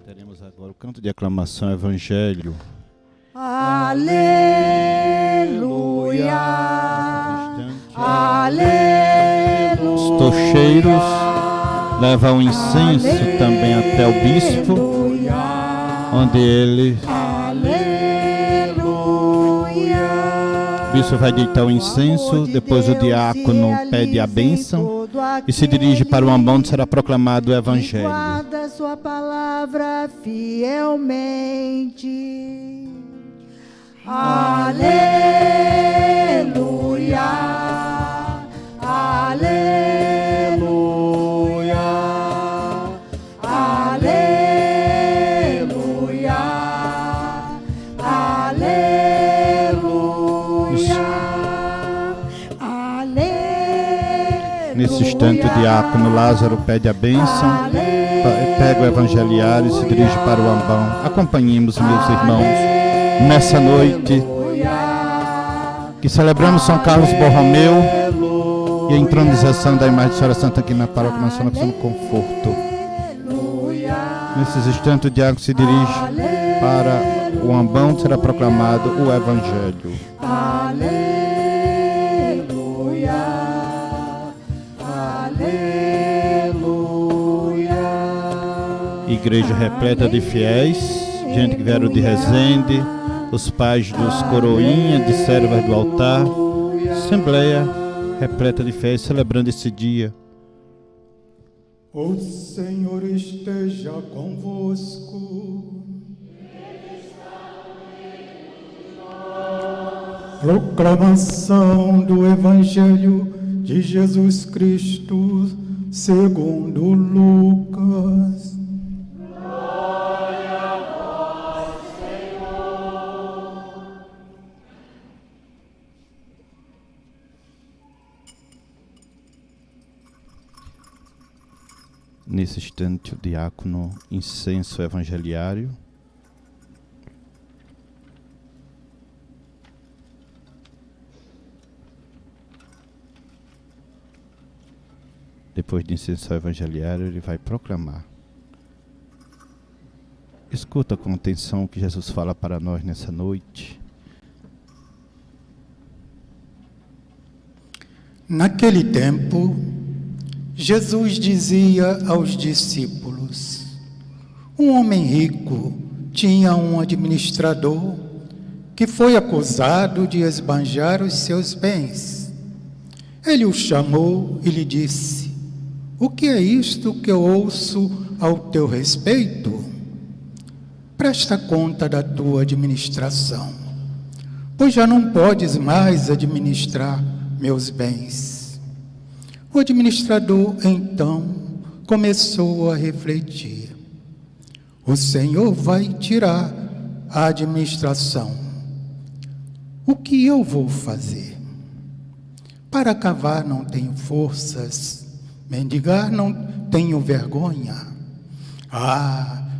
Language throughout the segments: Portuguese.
Teremos agora o canto de aclamação Evangelho. Aleluia, aleluia. Os tocheiros levam o incenso também até o bispo, onde ele... O bispo vai deitar o incenso, depois o diácono pede a bênção e se dirige para o ambão onde será proclamado o Evangelho. Guarda sua palavra fielmente. Aleluia, aleluia, aleluia, aleluia. Nesse instante o diácono Lázaro pede a bênção, pega o evangeliário e se dirige para o ambão. Acompanhemos, meus irmãos, nessa noite que celebramos São Carlos Borromeu e a entronização da imagem de Senhora Santa aqui na paróquia Nacional com conforto. Nesses instantes o diácono se dirige para o ambão onde será proclamado o Evangelho. Igreja repleta de fiéis, gente que vieram de Resende, os pais dos coroinhas, de servas do altar, assembleia repleta de fiéis celebrando esse dia. O Senhor esteja convosco. Proclamação do Evangelho de Jesus Cristo segundo Lucas. Nesse instante, o diácono incensa o evangeliário. Depois de incensar o evangeliário, ele vai proclamar. Escuta com atenção o que Jesus fala para nós nessa noite. Naquele tempo, Jesus dizia aos discípulos: um homem rico tinha um administrador que foi acusado de esbanjar os seus bens. Ele o chamou e lhe disse: o que é isto que eu ouço ao teu respeito? Presta conta da tua administração, pois já não podes mais administrar meus bens. O administrador, então, começou a refletir: o Senhor vai tirar a administração. O que eu vou fazer? Para cavar não tenho forças, mendigar não tenho vergonha.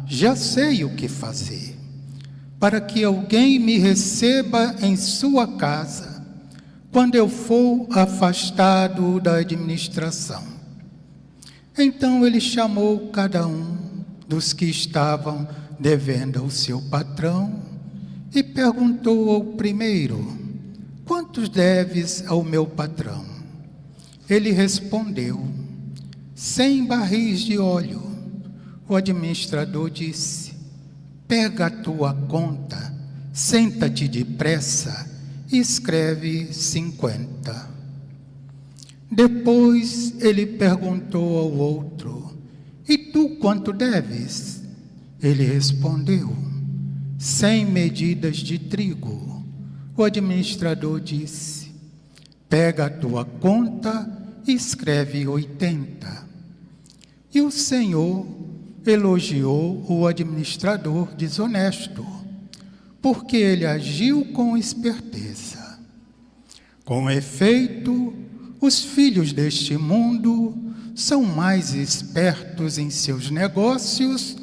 Já sei o que fazer. Para que alguém me receba em sua casa, quando eu for afastado da administração. Então ele chamou cada um dos que estavam devendo ao seu patrão e perguntou ao primeiro: quantos deves ao meu patrão? Ele respondeu: 100 barris de óleo. O administrador disse: pega a tua conta, senta-te depressa e escreve 50. Depois ele perguntou ao outro: e tu quanto deves? Ele respondeu: 100 medidas de trigo. O administrador disse: pega a tua conta e escreve 80. E o Senhor elogiou o administrador desonesto, porque ele agiu com esperteza. Com efeito, os filhos deste mundo são mais espertos em seus negócios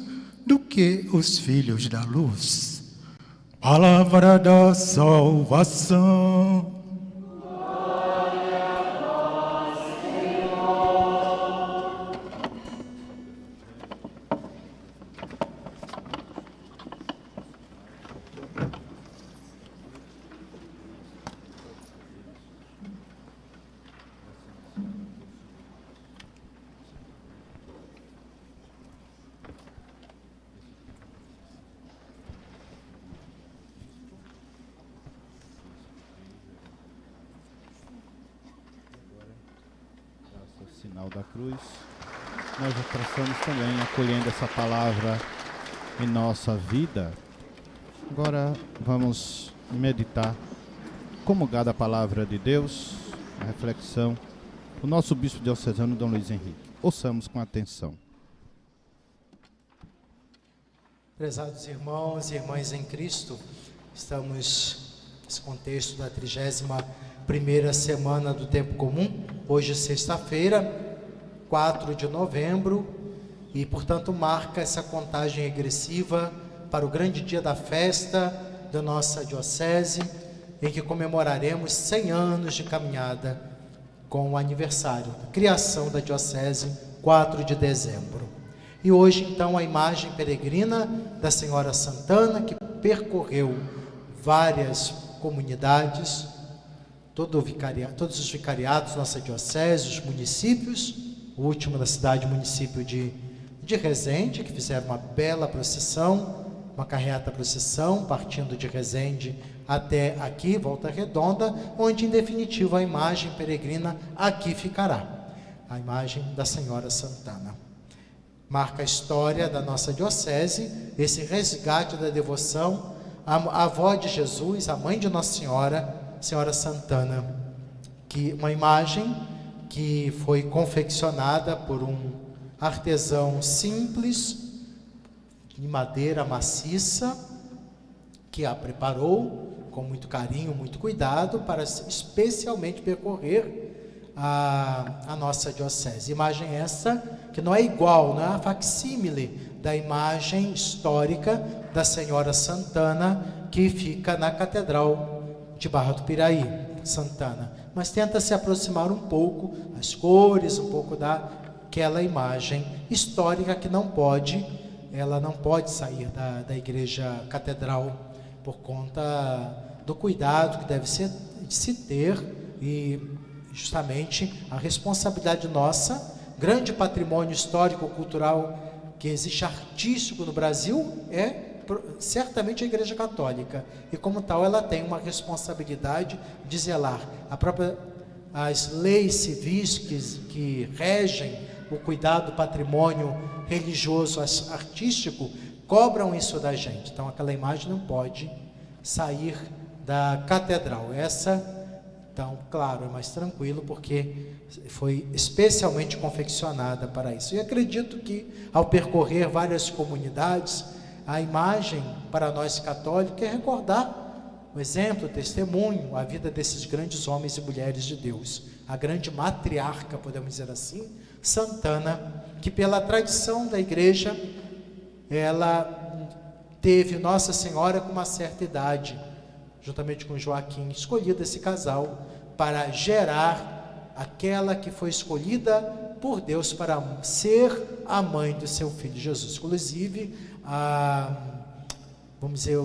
do que os filhos da luz. Palavra da salvação. sinal da cruz, nós já traçamos também, acolhendo essa palavra em nossa vida. Agora vamos meditar, comungar da palavra de Deus, a reflexão, o nosso bispo diocesano, Dom Luiz Henrique. Ouçamos com atenção. Prezados irmãos e irmãs em Cristo, estamos nesse contexto da 31ª semana do Tempo Comum, hoje sexta-feira, 4 de novembro, e portanto marca essa contagem regressiva para o grande dia da festa da nossa diocese, em que comemoraremos 100 anos de caminhada com o aniversário da criação da diocese, 4 de dezembro. E hoje, então, a imagem peregrina da Senhora Santana, que percorreu várias comunidades, todos os vicariados da nossa diocese, os municípios, o último da cidade, município de Resende, que fizeram uma bela procissão, uma carreata procissão, partindo de Resende até aqui, Volta Redonda, onde, em definitivo, a imagem peregrina aqui ficará, a imagem da Senhora Santana. Marca a história da nossa diocese, esse resgate da devoção à avó de Jesus, a mãe de Nossa Senhora, Senhora Santana, que uma imagem que foi confeccionada por um artesão simples, de madeira maciça, que a preparou com muito carinho, muito cuidado, para especialmente percorrer a nossa diocese. Imagem essa que não é igual, não é a facsímile da imagem histórica da Senhora Santana, que fica na Catedral de Barra do Piraí, Santana, mas tenta se aproximar um pouco, as cores, um pouco daquela imagem histórica que ela não pode sair da igreja catedral, por conta do cuidado que deve se ter, e justamente a responsabilidade nossa, grande patrimônio histórico-cultural que existe artístico no Brasil, é certamente a Igreja Católica, e como tal ela tem uma responsabilidade de zelar. As leis civis que regem o cuidado do patrimônio religioso artístico cobram isso da gente. Então aquela imagem não pode sair da catedral. Essa, então, claro, é mais tranquilo, porque foi especialmente confeccionada para isso. E acredito que, ao percorrer várias comunidades, a imagem para nós católicos é recordar o exemplo, o testemunho, a vida desses grandes homens e mulheres de Deus. A grande matriarca, podemos dizer assim, Santana, que pela tradição da igreja, ela teve Nossa Senhora com uma certa idade, juntamente com Joaquim, escolhido esse casal para gerar aquela que foi escolhida por Deus para ser a mãe do seu filho Jesus. Inclusive, vamos dizer,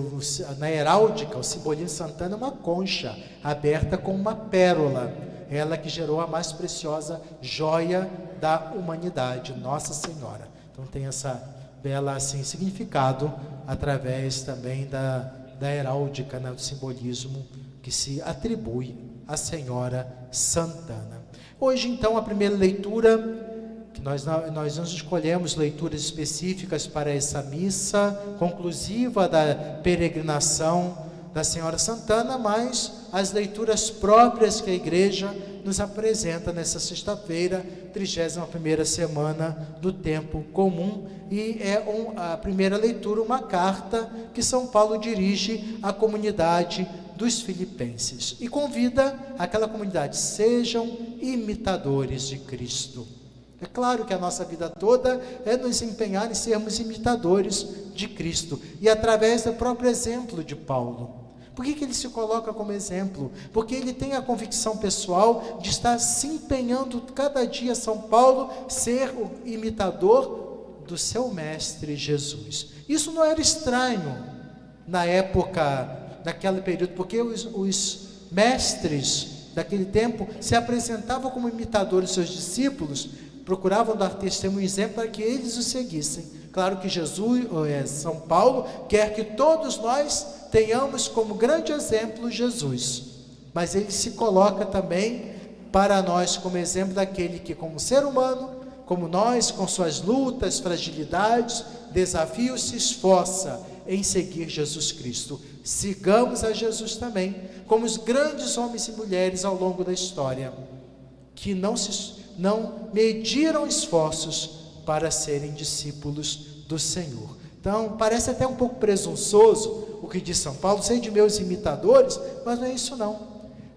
na heráldica, o simbolismo de Santana é uma concha aberta com uma pérola, ela que gerou a mais preciosa joia da humanidade, Nossa Senhora. Então tem essa bela assim, significado através também da heráldica, né, do simbolismo que se atribui à Senhora Santana. Hoje, então, a primeira leitura, que nós não escolhemos leituras específicas para essa missa conclusiva da peregrinação da Senhora Santana, mas as leituras próprias que a Igreja nos apresenta nessa sexta-feira, 31ª semana do Tempo Comum, e é a primeira leitura, uma carta que São Paulo dirige à comunidade dos filipenses, e convida aquela comunidade: sejam imitadores de Cristo. É claro que a nossa vida toda é nos empenhar em sermos imitadores de Cristo, e através do próprio exemplo de Paulo. Por que ele se coloca como exemplo? Porque ele tem a convicção pessoal de estar se empenhando cada dia, São Paulo, ser o imitador do seu mestre Jesus. Isso não era estranho na época, naquele período, porque os mestres daquele tempo se apresentavam como imitadores dos seus discípulos, procuravam dar testemunho e exemplo para que eles o seguissem. Claro que São Paulo quer que todos nós tenhamos como grande exemplo Jesus, mas ele se coloca também para nós como exemplo daquele que, como ser humano, como nós, com suas lutas, fragilidades, desafios, se esforça em seguir Jesus Cristo. Sigamos a Jesus também, como os grandes homens e mulheres ao longo da história, que não mediram esforços para serem discípulos do Senhor. Então, parece até um pouco presunçoso o que diz São Paulo, sei de meus imitadores, mas não é isso não.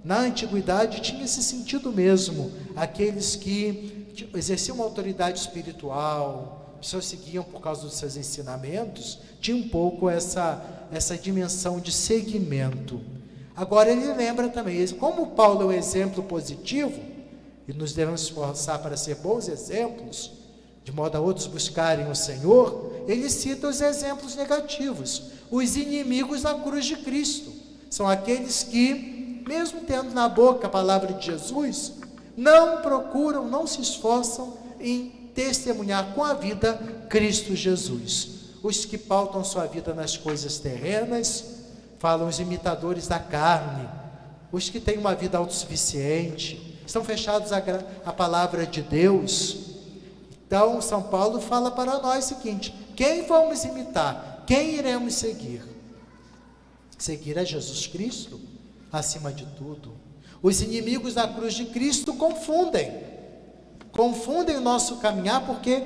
Na antiguidade tinha esse sentido mesmo, aqueles que exerciam uma autoridade espiritual, pessoas seguiam por causa dos seus ensinamentos, tinha um pouco essa dimensão de seguimento. Agora ele lembra também, como Paulo é um exemplo positivo, e nos devemos esforçar para ser bons exemplos, de modo a outros buscarem o Senhor, ele cita os exemplos negativos, os inimigos da cruz de Cristo, são aqueles que, mesmo tendo na boca a palavra de Jesus, não procuram, não se esforçam em testemunhar com a vida Cristo Jesus. Os que pautam sua vida nas coisas terrenas, falam os imitadores da carne, os que têm uma vida autossuficiente, estão fechados à palavra de Deus. Então, São Paulo fala para nós o seguinte: quem vamos imitar? Quem iremos seguir? Seguir a Jesus Cristo, acima de tudo. Os inimigos da cruz de Cristo confundem o nosso caminhar, porque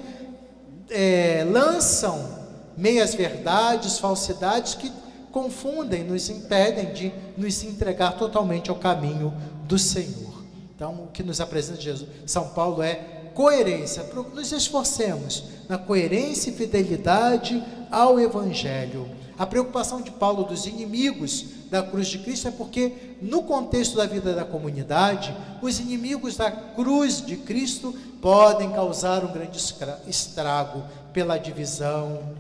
lançam meias verdades, falsidades que confundem, nos impedem de nos entregar totalmente ao caminho do Senhor. Então, o que nos apresenta Jesus, São Paulo, é coerência. Nos esforcemos na coerência e fidelidade ao Evangelho. A preocupação de Paulo dos inimigos da cruz de Cristo é porque, no contexto da vida da comunidade, os inimigos da cruz de Cristo podem causar um grande estrago pela divisão,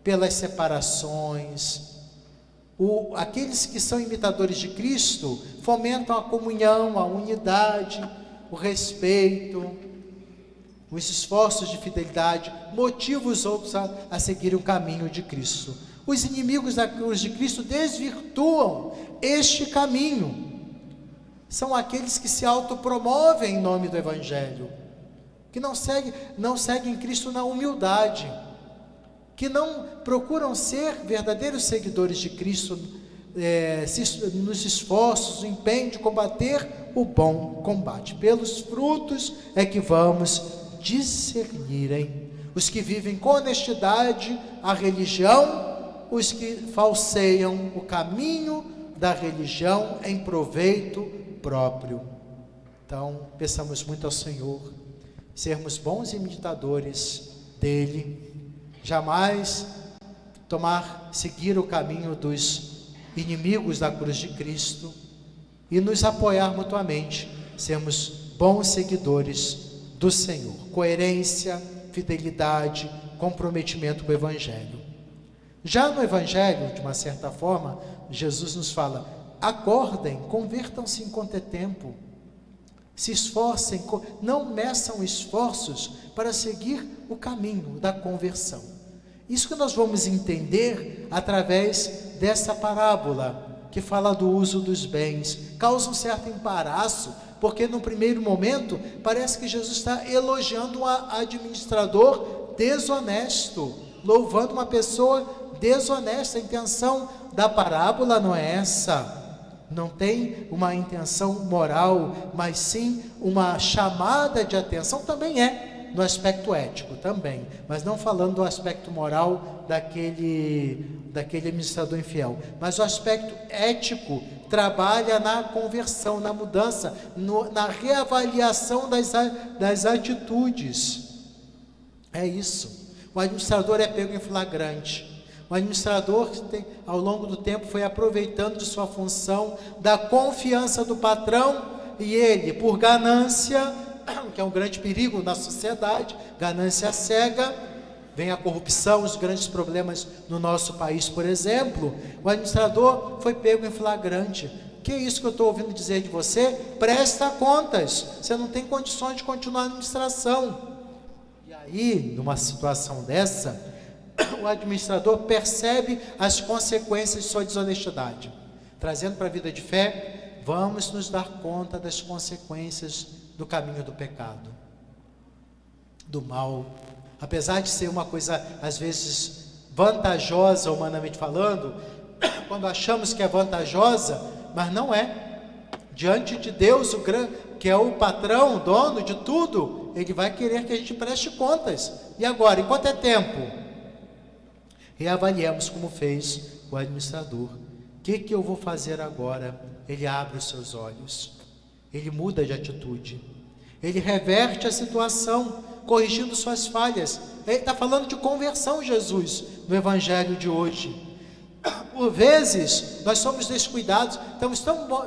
pelas separações. Aqueles que são imitadores de Cristo fomentam a comunhão, a unidade, o respeito, os esforços de fidelidade, motivam os outros a seguir o caminho de Cristo. Os inimigos da cruz de Cristo desvirtuam este caminho. São aqueles que se autopromovem em nome do Evangelho, que não seguem Cristo na humildade, que não procuram ser verdadeiros seguidores de Cristo, nos esforços, no empenho de combater o bom combate. Pelos frutos é que vamos discernirem os que vivem com honestidade a religião, os que falseiam o caminho da religião em proveito próprio. Então, peçamos muito ao Senhor, sermos bons imitadores dele, jamais seguir o caminho dos inimigos da cruz de Cristo e nos apoiar mutuamente, sermos bons seguidores do Senhor. Coerência, fidelidade, comprometimento com o Evangelho. Já no Evangelho, de uma certa forma, Jesus nos fala: acordem, convertam-se enquanto é tempo, se esforcem, não meçam esforços para seguir o caminho da conversão. Isso que nós vamos entender através dessa parábola, que fala do uso dos bens. Causa um certo embaraço, porque no primeiro momento parece que Jesus está elogiando um administrador desonesto, louvando uma pessoa desonesta. A intenção da parábola não é essa, não tem uma intenção moral, mas sim uma chamada de atenção. Também no aspecto ético também, mas não falando do aspecto moral daquele administrador infiel, mas o aspecto ético trabalha na conversão, na mudança, na reavaliação das atitudes. É isso. O administrador é pego em flagrante. O administrador, ao longo do tempo, foi aproveitando de sua função, da confiança do patrão, e ele, por ganância, que é um grande perigo na sociedade, ganância cega, vem a corrupção, os grandes problemas no nosso país, por exemplo. O administrador foi pego em flagrante. Que é isso que eu estou ouvindo dizer de você? Presta contas, você não tem condições de continuar a administração. E aí, numa situação dessa, o administrador percebe as consequências de sua desonestidade, trazendo para a vida de fé, vamos nos dar conta das consequências do caminho do pecado, do mal. Apesar de ser uma coisa, às vezes, vantajosa, humanamente falando, quando achamos que é vantajosa, mas não é. Diante de Deus, que é o patrão, o dono de tudo, Ele vai querer que a gente preste contas. E agora, enquanto é tempo, reavaliemos como fez o administrador. O que eu vou fazer agora? Ele abre os seus olhos, ele muda de atitude, ele reverte a situação, corrigindo suas falhas. Ele está falando de conversão, Jesus, no Evangelho de hoje. Por vezes, nós somos descuidados, estamos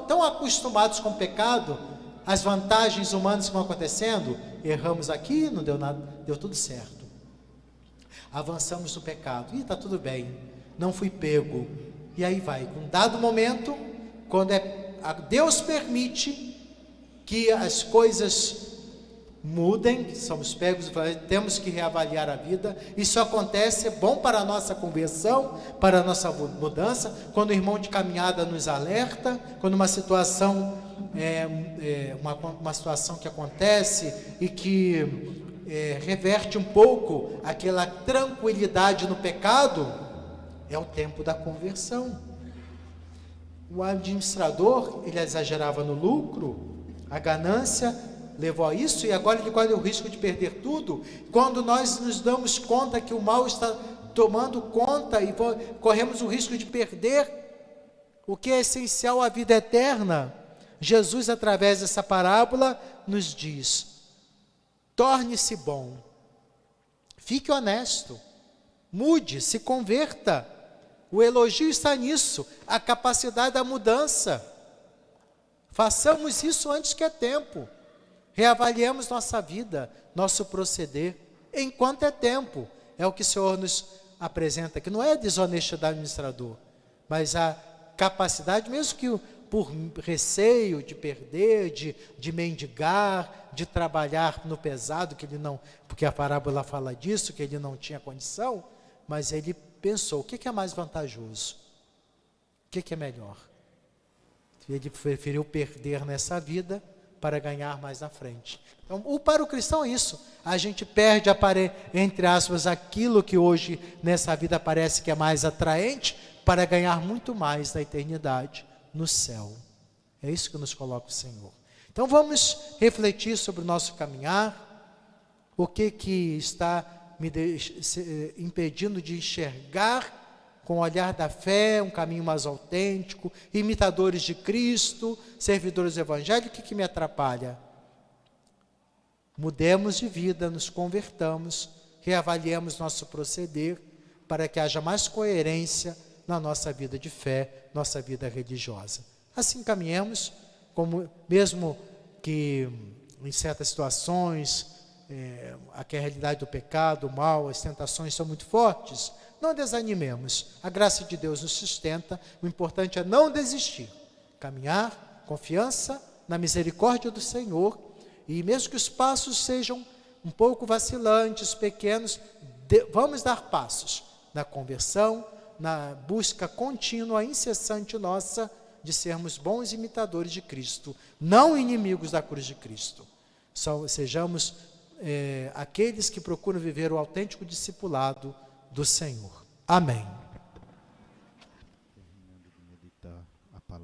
tão acostumados com o pecado, as vantagens humanas que vão acontecendo, erramos aqui, não deu nada, deu tudo certo. Avançamos no pecado, e está tudo bem, não fui pego. E aí vai, com um dado momento, quando Deus permite que as coisas mudem, somos pegos, temos que reavaliar a vida. Isso acontece, é bom para a nossa conversão, para a nossa mudança, quando o irmão de caminhada nos alerta, quando uma situação uma situação que acontece e que reverte um pouco aquela tranquilidade no pecado, é o tempo da conversão. O administrador, ele exagerava no lucro, a ganância levou a isso, e agora ele corre o risco de perder tudo. Quando nós nos damos conta que o mal está tomando conta e corremos o risco de perder o que é essencial à vida eterna, Jesus, através dessa parábola, nos diz: torne-se bom, fique honesto, mude, se converta. O elogio está nisso, a capacidade da mudança. Façamos isso antes que é tempo. Reavaliemos nossa vida, nosso proceder, enquanto é tempo. É o que o Senhor nos apresenta aqui. Não é a desonestidade do administrador, mas a capacidade, mesmo que por receio de perder, de mendigar, de trabalhar no pesado, que ele não, porque a parábola fala disso, que ele não tinha condição, mas ele pensou: o que é mais vantajoso? O que é melhor? Ele preferiu perder nessa vida para ganhar mais na frente. Então, para o cristão é isso. A gente perde, entre aspas, aquilo que hoje nessa vida parece que é mais atraente, para ganhar muito mais na eternidade, no céu. É isso que nos coloca o Senhor. Então vamos refletir sobre o nosso caminhar, o que está me impedindo de enxergar com o olhar da fé, um caminho mais autêntico, imitadores de Cristo, servidores do Evangelho. O que me atrapalha? Mudemos de vida, nos convertamos, reavaliemos nosso proceder, para que haja mais coerência na nossa vida de fé, nossa vida religiosa. Assim caminhemos, mesmo que em certas situações, a realidade do pecado, o mal, as tentações são muito fortes, não desanimemos. A graça de Deus nos sustenta. O importante é não desistir, caminhar, confiança na misericórdia do Senhor, e mesmo que os passos sejam um pouco vacilantes, pequenos, vamos dar passos na conversão, na busca contínua, incessante nossa, de sermos bons imitadores de Cristo, não inimigos da cruz de Cristo. Sejamos aqueles que procuram viver o autêntico discipulado do Senhor. Amém.